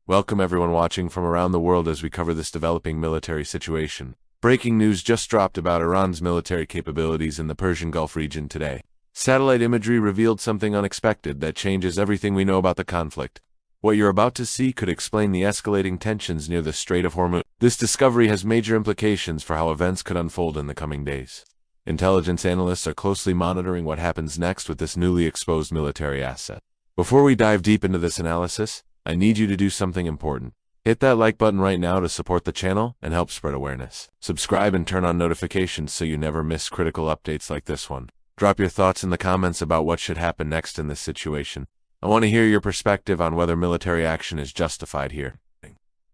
Welcome everyone watching from around the world as we cover this developing military situation. Breaking news just dropped about Iran's military capabilities in the Persian Gulf region today. Satellite imagery revealed something unexpected that changes everything we know about the conflict. What you're about to see could explain the escalating tensions near the Strait of Hormuz. This discovery has major implications for how events could unfold in the coming days. Intelligence analysts are closely monitoring what happens next with this newly exposed military asset. Before we dive deep into this analysis, I need you to do something important. Hit that like button right now to support the channel and help spread awareness. Subscribe and turn on notifications so you never miss critical updates like this one. Drop your thoughts in the comments about what should happen next in this situation. I want to hear your perspective on whether military action is justified here.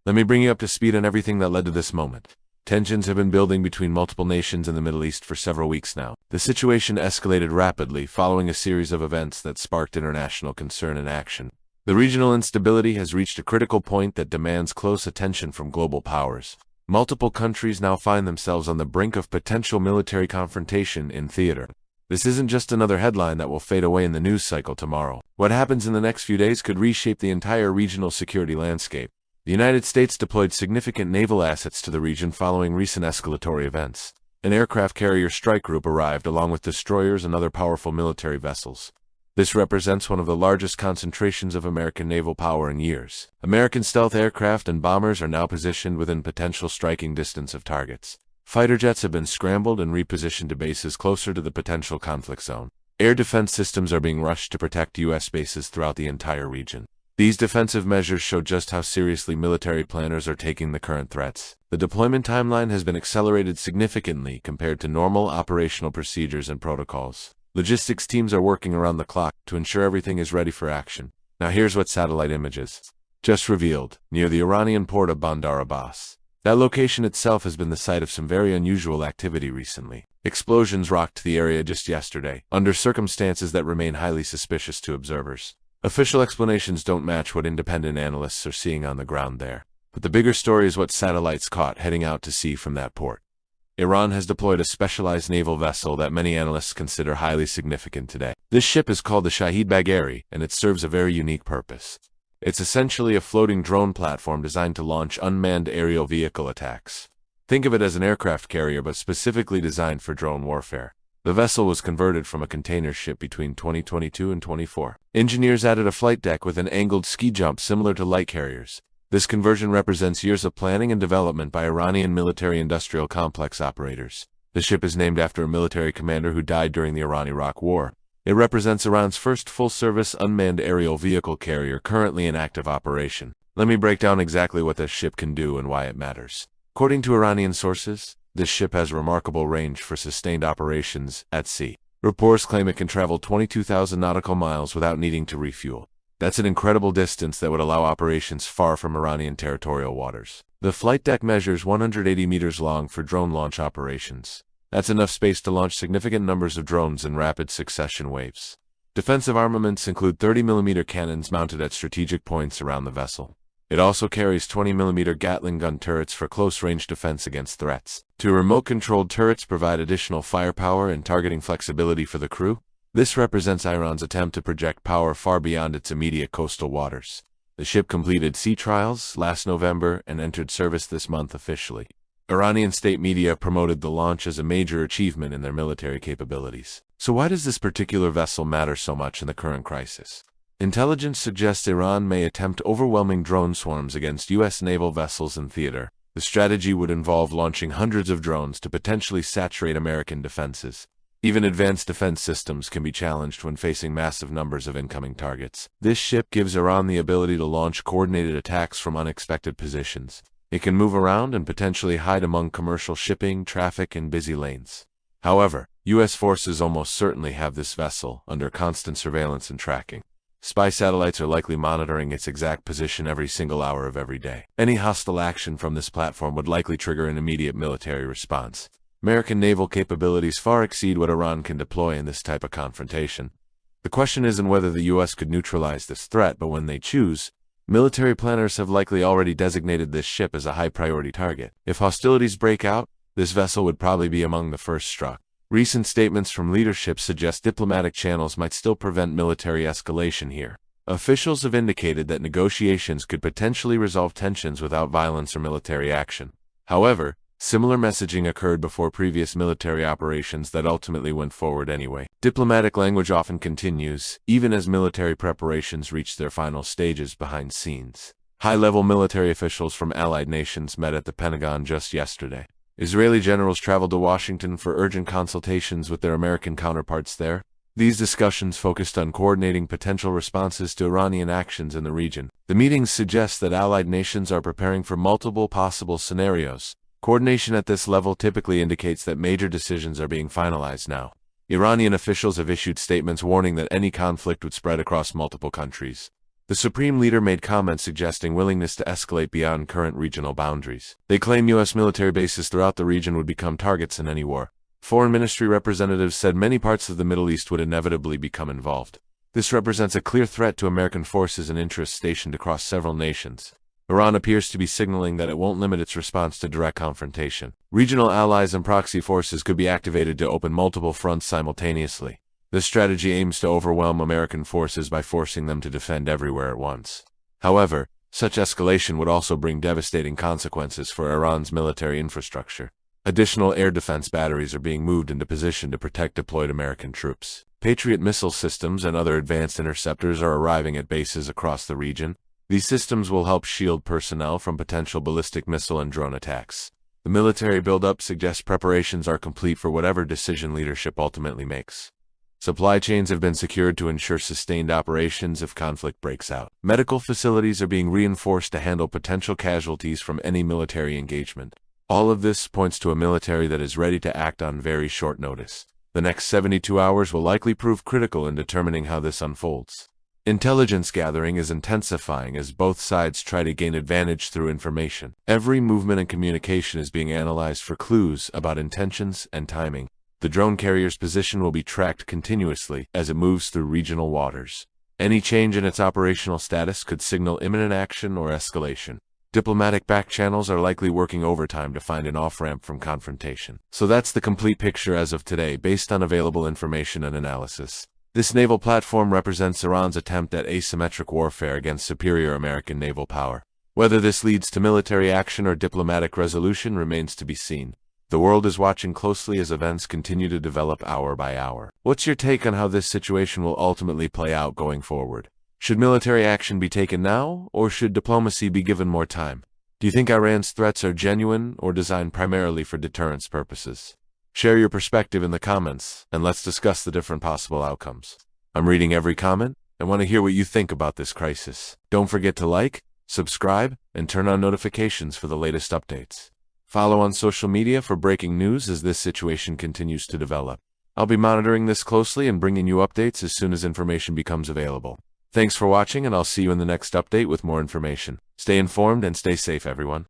Let me bring you up to speed on everything that led to this moment. Tensions have been building between multiple nations in the Middle East for several weeks now. The situation escalated rapidly following a series of events that sparked international concern and action. The regional instability has reached a critical point that demands close attention from global powers. Multiple countries now find themselves on the brink of potential military confrontation in theater. This isn't just another headline that will fade away in the news cycle tomorrow. What happens in the next few days could reshape the entire regional security landscape. The United States deployed significant naval assets to the region following recent escalatory events. An aircraft carrier strike group arrived along with destroyers and other powerful military vessels. This represents one of the largest concentrations of American naval power in years. American stealth aircraft and bombers are now positioned within potential striking distance of targets. Fighter jets have been scrambled and repositioned to bases closer to the potential conflict zone. Air defense systems are being rushed to protect U.S. bases throughout the entire region. These defensive measures show just how seriously military planners are taking the current threats. The deployment timeline has been accelerated significantly compared to normal operational procedures and protocols. Logistics teams are working around the clock to ensure everything is ready for action. Now here's what satellite images just revealed near the Iranian port of Bandar Abbas. That location itself has been the site of some very unusual activity recently. Explosions rocked the area just yesterday, under circumstances that remain highly suspicious to observers. Official explanations don't match what independent analysts are seeing on the ground there. But the bigger story is what satellites caught heading out to sea from that port. Iran has deployed a specialized naval vessel that many analysts consider highly significant today. This ship is called the Shahid Bagheri, and it serves a very unique purpose. It's essentially a floating drone platform designed to launch unmanned aerial vehicle attacks. Think of it as an aircraft carrier but specifically designed for drone warfare. The vessel was converted from a container ship between 2022 and 24. Engineers added a flight deck with an angled ski jump similar to light carriers. This conversion represents years of planning and development by Iranian military-industrial complex operators. The ship is named after a military commander who died during the Iran-Iraq War. It represents Iran's first full-service unmanned aerial vehicle carrier currently in active operation. Let me break down exactly what this ship can do and why it matters. According to Iranian sources, this ship has remarkable range for sustained operations at sea. Reports claim it can travel 22,000 nautical miles without needing to refuel. That's an incredible distance that would allow operations far from Iranian territorial waters. The flight deck measures 180 meters long for drone launch operations. That's enough space to launch significant numbers of drones in rapid succession waves. Defensive armaments include 30mm cannons mounted at strategic points around the vessel. It also carries 20mm Gatling gun turrets for close-range defense against threats. Two remote-controlled turrets provide additional firepower and targeting flexibility for the crew. This represents Iran's attempt to project power far beyond its immediate coastal waters. The ship completed sea trials last November and entered service this month officially. Iranian state media promoted the launch as a major achievement in their military capabilities. So why does this particular vessel matter so much in the current crisis? Intelligence suggests Iran may attempt overwhelming drone swarms against U.S. naval vessels in theater. The strategy would involve launching hundreds of drones to potentially saturate American defenses. Even advanced defense systems can be challenged when facing massive numbers of incoming targets. This ship gives Iran the ability to launch coordinated attacks from unexpected positions. It can move around and potentially hide among commercial shipping, traffic, and busy lanes. However, U.S. forces almost certainly have this vessel under constant surveillance and tracking. Spy satellites are likely monitoring its exact position every single hour of every day. Any hostile action from this platform would likely trigger an immediate military response. American naval capabilities far exceed what Iran can deploy in this type of confrontation. The question isn't whether the U.S. could neutralize this threat, but when they choose, military planners have likely already designated this ship as a high-priority target. If hostilities break out, this vessel would probably be among the first struck. Recent statements from leadership suggest diplomatic channels might still prevent military escalation here. Officials have indicated that negotiations could potentially resolve tensions without violence or military action. However, similar messaging occurred before previous military operations that ultimately went forward anyway. Diplomatic language often continues, even as military preparations reach their final stages behind scenes. High-level military officials from allied nations met at the Pentagon just yesterday. Israeli generals traveled to Washington for urgent consultations with their American counterparts there. These discussions focused on coordinating potential responses to Iranian actions in the region. The meetings suggest that allied nations are preparing for multiple possible scenarios. Coordination at this level typically indicates that major decisions are being finalized now. Iranian officials have issued statements warning that any conflict would spread across multiple countries. The supreme leader made comments suggesting willingness to escalate beyond current regional boundaries. They claim U.S. military bases throughout the region would become targets in any war. Foreign ministry representatives said many parts of the Middle East would inevitably become involved. This represents a clear threat to American forces and interests stationed across several nations. Iran appears to be signaling that it won't limit its response to direct confrontation. Regional allies and proxy forces could be activated to open multiple fronts simultaneously. This strategy aims to overwhelm American forces by forcing them to defend everywhere at once. However, such escalation would also bring devastating consequences for Iran's military infrastructure. Additional air defense batteries are being moved into position to protect deployed American troops. Patriot missile systems and other advanced interceptors are arriving at bases across the region. These systems will help shield personnel from potential ballistic missile and drone attacks. The military buildup suggests preparations are complete for whatever decision leadership ultimately makes. Supply chains have been secured to ensure sustained operations if conflict breaks out. Medical facilities are being reinforced to handle potential casualties from any military engagement. All of this points to a military that is ready to act on very short notice. The next 72 hours will likely prove critical in determining how this unfolds. Intelligence gathering is intensifying as both sides try to gain advantage through information. Every movement and communication is being analyzed for clues about intentions and timing. The drone carrier's position will be tracked continuously as it moves through regional waters. Any change in its operational status could signal imminent action or escalation. Diplomatic back channels are likely working overtime to find an off-ramp from confrontation. So that's the complete picture as of today based on available information and analysis. This naval platform represents Iran's attempt at asymmetric warfare against superior American naval power. Whether this leads to military action or diplomatic resolution remains to be seen. The world is watching closely as events continue to develop hour by hour. What's your take on how this situation will ultimately play out going forward? Should military action be taken now, or should diplomacy be given more time? Do you think Iran's threats are genuine or designed primarily for deterrence purposes? Share your perspective in the comments, and let's discuss the different possible outcomes. I'm reading every comment and want to hear what you think about this crisis. Don't forget to like, subscribe, and turn on notifications for the latest updates. Follow on social media for breaking news as this situation continues to develop. I'll be monitoring this closely and bringing you updates as soon as information becomes available. Thanks for watching, and I'll see you in the next update with more information. Stay informed and stay safe, everyone.